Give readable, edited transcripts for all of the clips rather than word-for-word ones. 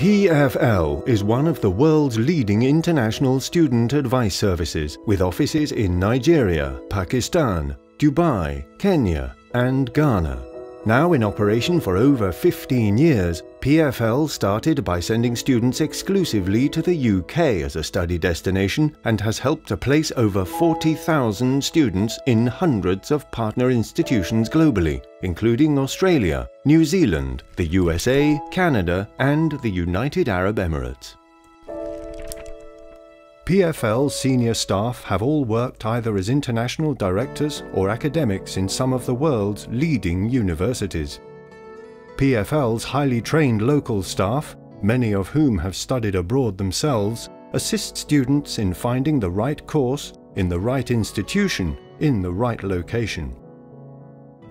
PFL is one of the world's leading international student advice services with offices in Nigeria, Pakistan, Dubai, Kenya and Ghana. Now in operation for over 15 years, PFL started by sending students exclusively to the UK as a study destination and has helped to place over 40,000 students in hundreds of partner institutions globally, including Australia, New Zealand, the USA, Canada and the United Arab Emirates. PFL senior staff have all worked either as international directors or academics in some of the world's leading universities. PFL's highly trained local staff, many of whom have studied abroad themselves, assist students in finding the right course, in the right institution, in the right location.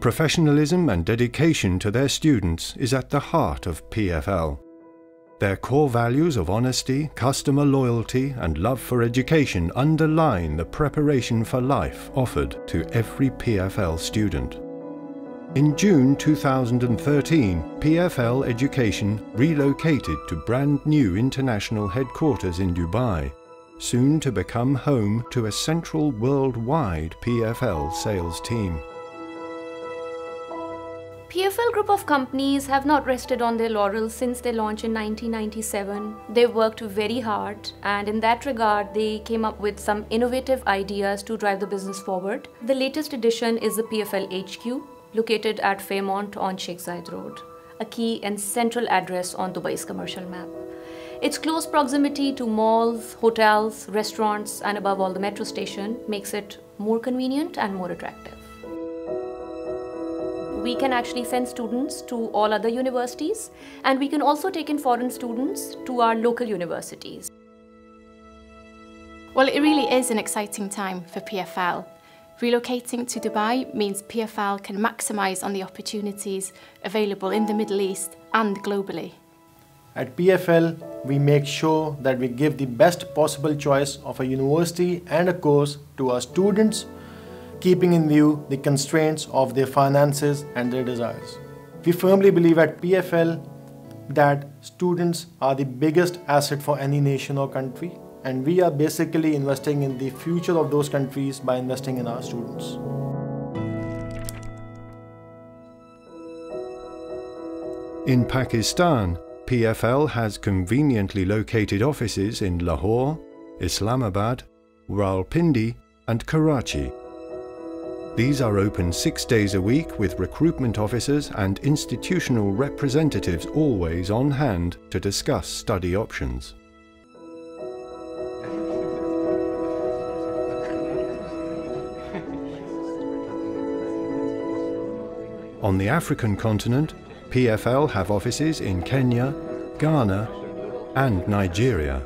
Professionalism and dedication to their students is at the heart of PFL. Their core values of honesty, customer loyalty and love for education underline the preparation for life offered to every PFL student. In June 2013, PFL Education relocated to brand new international headquarters in Dubai, soon to become home to a central worldwide PFL sales team. PFL Group of companies have not rested on their laurels since their launch in 1997. They've worked very hard, and in that regard, they came up with some innovative ideas to drive the business forward. The latest addition is the PFL HQ, located at Fairmont on Sheikh Zayed Road, a key and central address on Dubai's commercial map. Its close proximity to malls, hotels, restaurants, and above all the metro station makes it more convenient and more attractive. We can actually send students to all other universities, and we can also take in foreign students to our local universities. Well, it really is an exciting time for PFL. Relocating to Dubai means PFL can maximise on the opportunities available in the Middle East and globally. At PFL, we make sure that we give the best possible choice of a university and a course to our students, keeping in view the constraints of their finances and their desires. We firmly believe at PFL that students are the biggest asset for any nation or country, and we are basically investing in the future of those countries by investing in our students. In Pakistan, PFL has conveniently located offices in Lahore, Islamabad, Rawalpindi and Karachi. These are open 6 days a week with recruitment officers and institutional representatives always on hand to discuss study options. On the African continent, PFL have offices in Kenya, Ghana and Nigeria.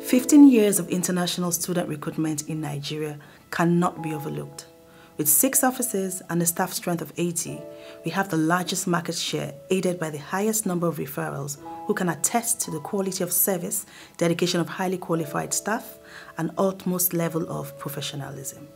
15 years of international student recruitment in Nigeria cannot be overlooked. With 6 offices and a staff strength of 80, we have the largest market share, aided by the highest number of referrals who can attest to the quality of service, dedication of highly qualified staff, and utmost level of professionalism.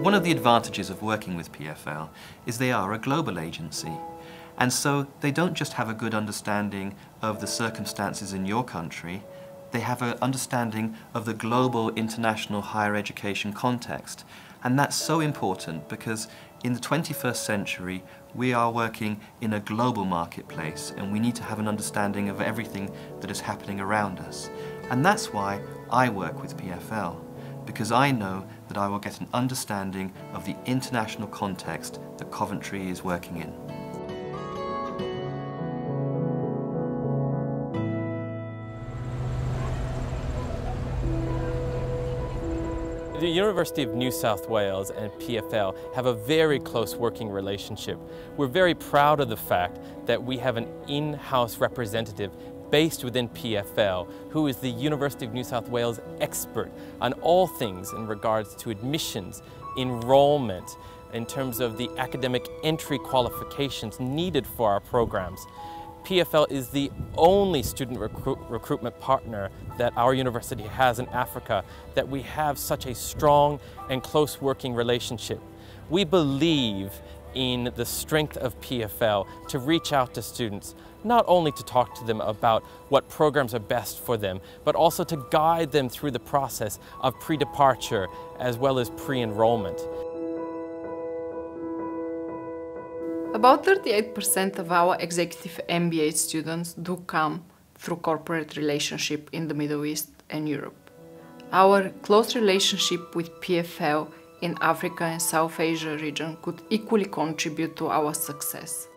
One of the advantages of working with PFL is they are a global agency, and so they don't just have a good understanding of the circumstances in your country, they have an understanding of the global international higher education context. And that's so important because in the 21st century we are working in a global marketplace and we need to have an understanding of everything that is happening around us. And that's why I work with PFL, because I know that I will get an understanding of the international context that Coventry is working in. The University of New South Wales and PFL have a very close working relationship. We're very proud of the fact that we have an in-house representative based within PFL, who is the University of New South Wales expert on all things in regards to admissions, enrollment, in terms of the academic entry qualifications needed for our programs. PFL is the only student recruitment partner that our university has in Africa that we have such a strong and close working relationship. We believe in the strength of PFL to reach out to students, not only to talk to them about what programs are best for them, but also to guide them through the process of pre-departure as well as pre-enrollment. About 38% of our executive MBA students do come through corporate relationship in the Middle East and Europe. Our close relationship with PFL in Africa and South Asia region could equally contribute to our success.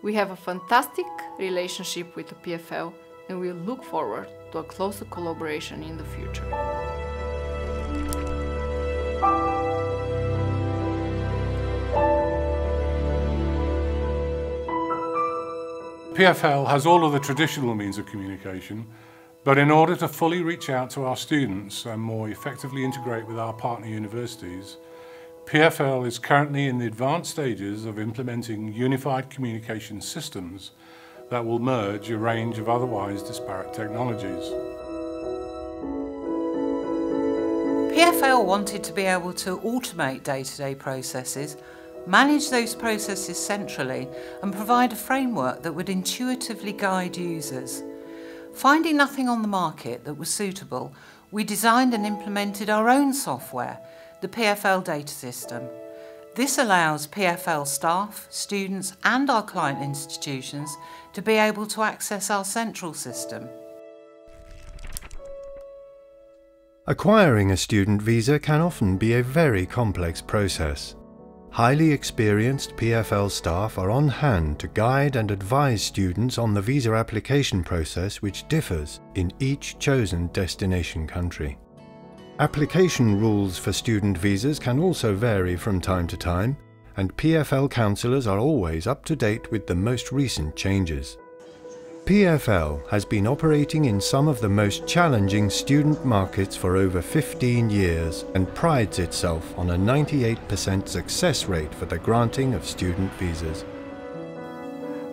We have a fantastic relationship with the PFL and we look forward to a closer collaboration in the future. PFL has all of the traditional means of communication, but in order to fully reach out to our students and more effectively integrate with our partner universities, PFL is currently in the advanced stages of implementing unified communication systems that will merge a range of otherwise disparate technologies. PFL wanted to be able to automate day-to-day processes, manage those processes centrally and provide a framework that would intuitively guide users. Finding nothing on the market that was suitable, we designed and implemented our own software, the PFL data system. This allows PFL staff, students and our client institutions to be able to access our central system. Acquiring a student visa can often be a very complex process. Highly experienced PFL staff are on hand to guide and advise students on the visa application process, which differs in each chosen destination country. Application rules for student visas can also vary from time to time, and PFL counsellors are always up to date with the most recent changes. PFL has been operating in some of the most challenging student markets for over 15 years and prides itself on a 98% success rate for the granting of student visas.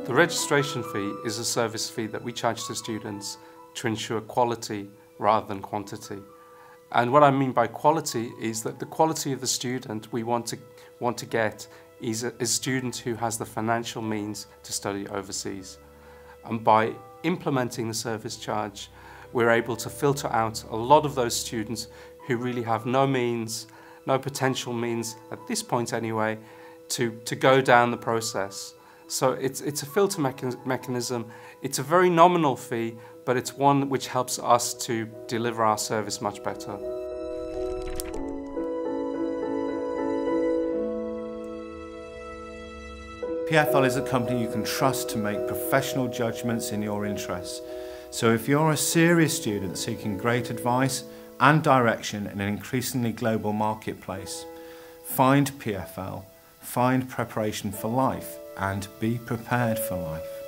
The registration fee is a service fee that we charge to students to ensure quality rather than quantity. And what I mean by quality is that the quality of the student we want to get is a student who has the financial means to study overseas. And by implementing the service charge, we're able to filter out a lot of those students who really have no means, no potential means, at this point anyway, to go down the process. So it's a filter mechanism. It's a very nominal fee, but it's one which helps us to deliver our service much better. PFL is a company you can trust to make professional judgments in your interests. So if you're a serious student seeking great advice and direction in an increasingly global marketplace, find PFL, find preparation for life, and be prepared for life.